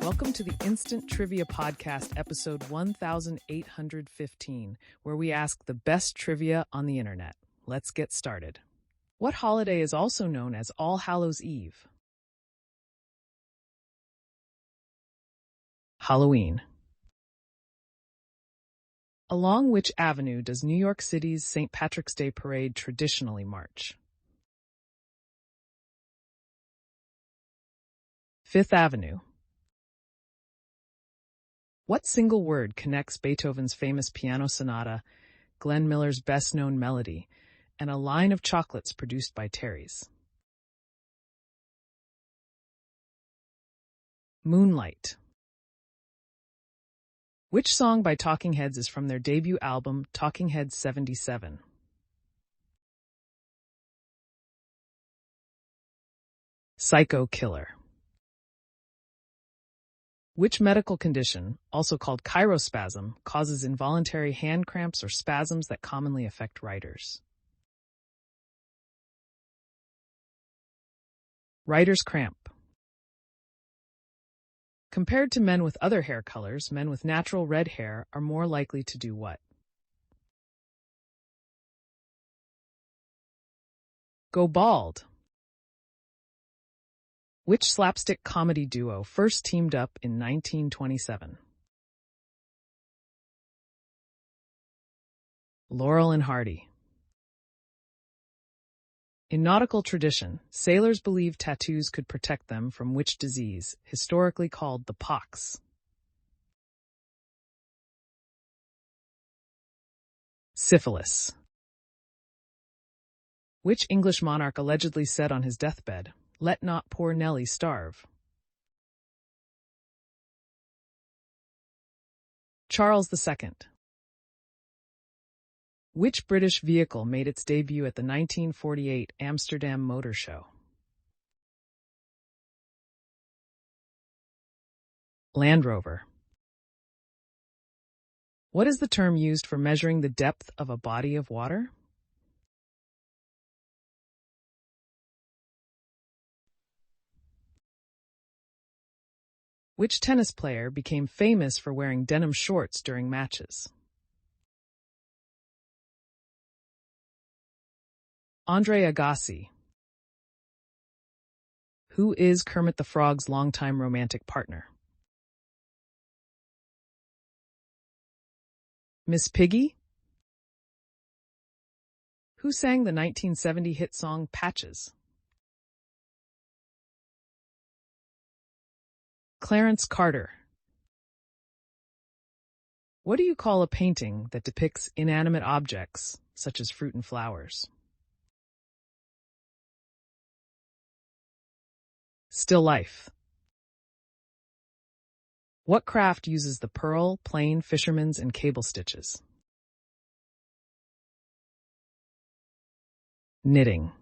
Welcome to the Instant Trivia Podcast, episode 1815, where we ask the best trivia on the internet. Let's get started. What holiday is also known as All Hallows Eve? Halloween. Along which avenue does New York City's St. Patrick's Day Parade traditionally march? Fifth Avenue. What single word connects Beethoven's famous piano sonata, Glenn Miller's best-known melody, and a line of chocolates produced by Terry's? Moonlight. Which song by Talking Heads is from their debut album, Talking Heads 77? Psycho Killer. Which medical condition, also called chirospasm, causes involuntary hand cramps or spasms that commonly affect writers? Writer's cramp. Compared to men with other hair colors, men with natural red hair are more likely to do what? Go bald. Which slapstick comedy duo first teamed up in 1927? Laurel and Hardy. In nautical tradition, sailors believed tattoos could protect them from which disease, historically called the pox? Syphilis. Which English monarch allegedly said on his deathbed, "Let not poor Nelly starve"? Charles II. Which British vehicle made its debut at the 1948 Amsterdam Motor Show? Land Rover. What is the term used for measuring the depth of a body of water? Which tennis player became famous for wearing denim shorts during matches? Andre Agassi. Who is Kermit the Frog's longtime romantic partner? Miss Piggy? Who sang the 1970 hit song Patches? Clarence Carter. What do you call a painting that depicts inanimate objects, such as fruit and flowers? Still life. What craft uses the purl, plain, fisherman's, and cable stitches? Knitting.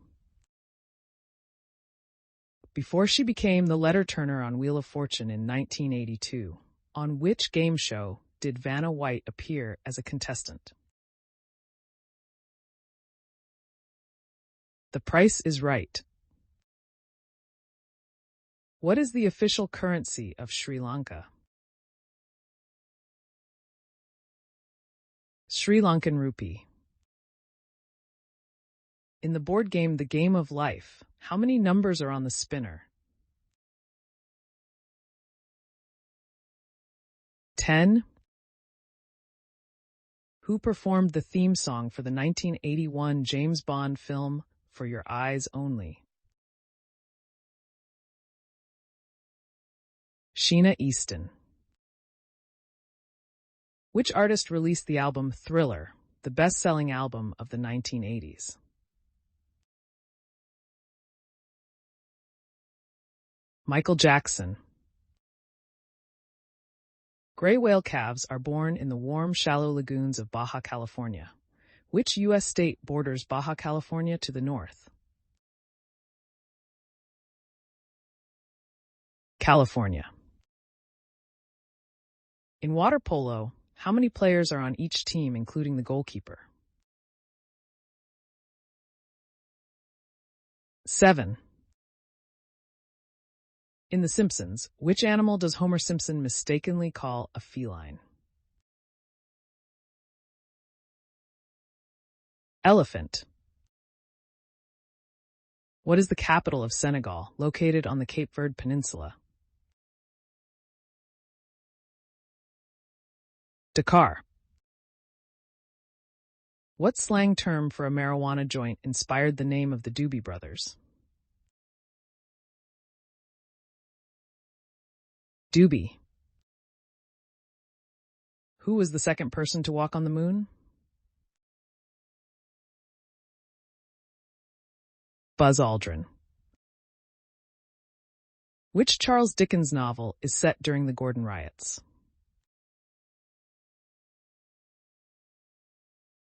Before she became the letter turner on Wheel of Fortune in 1982, on which game show did Vanna White appear as a contestant? The Price is Right. What is the official currency of Sri Lanka? Sri Lankan rupee. In the board game The Game of Life, how many numbers are on the spinner? 10. Who performed the theme song for the 1981 James Bond film For Your Eyes Only? Sheena Easton. Which artist released the album Thriller, the best-selling album of the 1980s? Michael Jackson. Gray whale calves are born in the warm, shallow lagoons of Baja California. Which U.S. state borders Baja California to the north? California. In water polo, how many players are on each team, including the goalkeeper? 7. In The Simpsons, which animal does Homer Simpson mistakenly call a feline? Elephant. What is the capital of Senegal, located on the Cape Verde Peninsula? Dakar. What slang term for a marijuana joint inspired the name of the Doobie Brothers? Doobie. Who was the second person to walk on the moon? Buzz Aldrin. Which Charles Dickens novel is set during the Gordon Riots?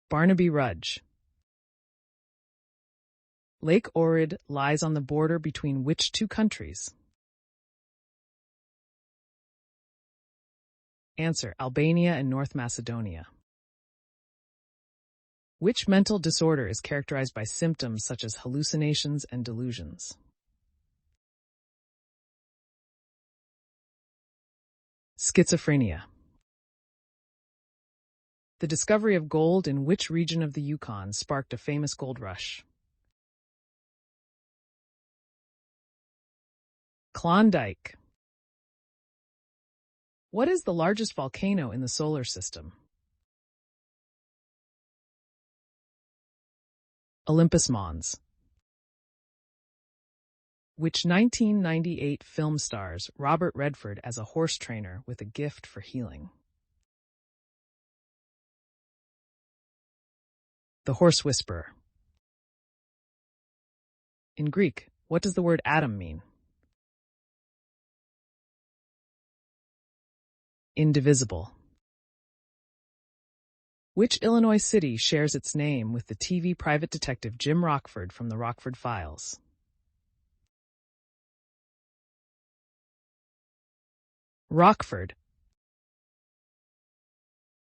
Barnaby Rudge. Lake Ohrid lies on the border between which two countries? Answer: Albania and North Macedonia. Which mental disorder is characterized by symptoms such as hallucinations and delusions? Schizophrenia. The discovery of gold in which region of the Yukon sparked a famous gold rush? Klondike. What is the largest volcano in the solar system? Olympus Mons. Which 1998 film stars Robert Redford as a horse trainer with a gift for healing? The Horse Whisperer. In Greek, what does the word atom mean? Indivisible. Which Illinois city shares its name with the TV private detective Jim Rockford from the Rockford Files? Rockford.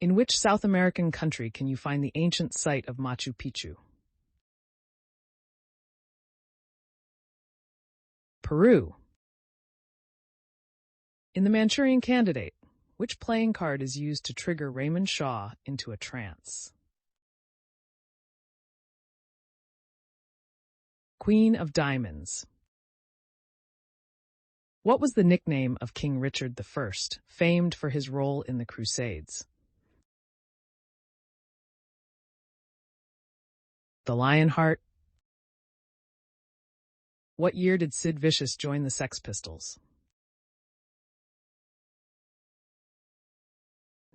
In which South American country can you find the ancient site of Machu Picchu? Peru. In The Manchurian Candidate, which playing card is used to trigger Raymond Shaw into a trance? Queen of Diamonds. What was the nickname of King Richard I, famed for his role in the Crusades? The Lionheart. What year did Sid Vicious join the Sex Pistols?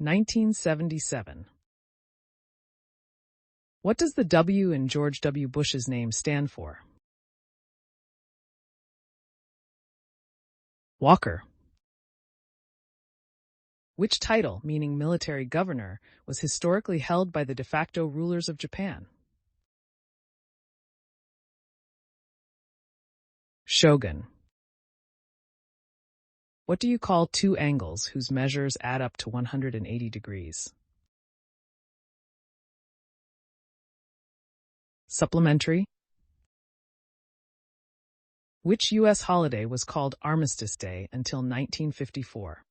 1977. What does the W in George W. Bush's name stand for? Walker. Which title, meaning military governor, was historically held by the de facto rulers of Japan? Shogun. What do you call two angles whose measures add up to 180 degrees? Supplementary. Which U.S. holiday was called Armistice Day until 1954?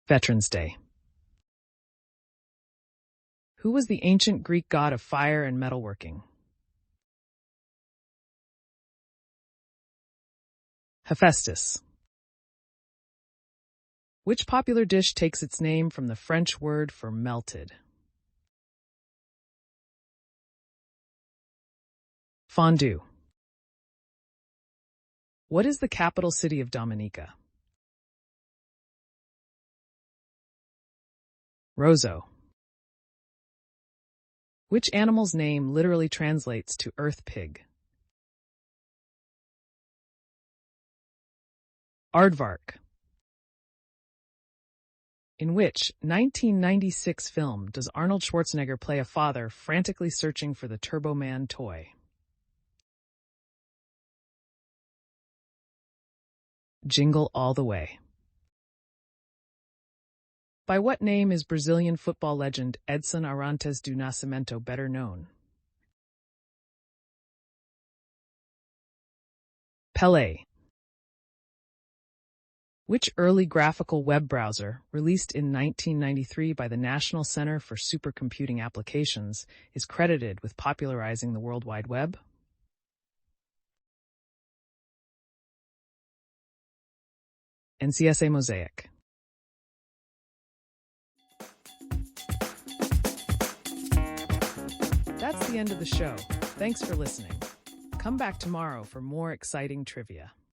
Veterans Day. Who was the ancient Greek god of fire and metalworking? Hephaestus. Which popular dish takes its name from the French word for melted? Fondue. What is the capital city of Dominica? Roseau. Which animal's name literally translates to earth pig? Aardvark. In which 1996 film does Arnold Schwarzenegger play a father frantically searching for the Turbo Man toy? Jingle All the Way. By what name is Brazilian football legend Edson Arantes do Nascimento better known? Pele. Which early graphical web browser, released in 1993 by the National Center for Supercomputing Applications, is credited with popularizing the World Wide Web? NCSA Mosaic. That's the end of the show. Thanks for listening. Come back tomorrow for more exciting trivia.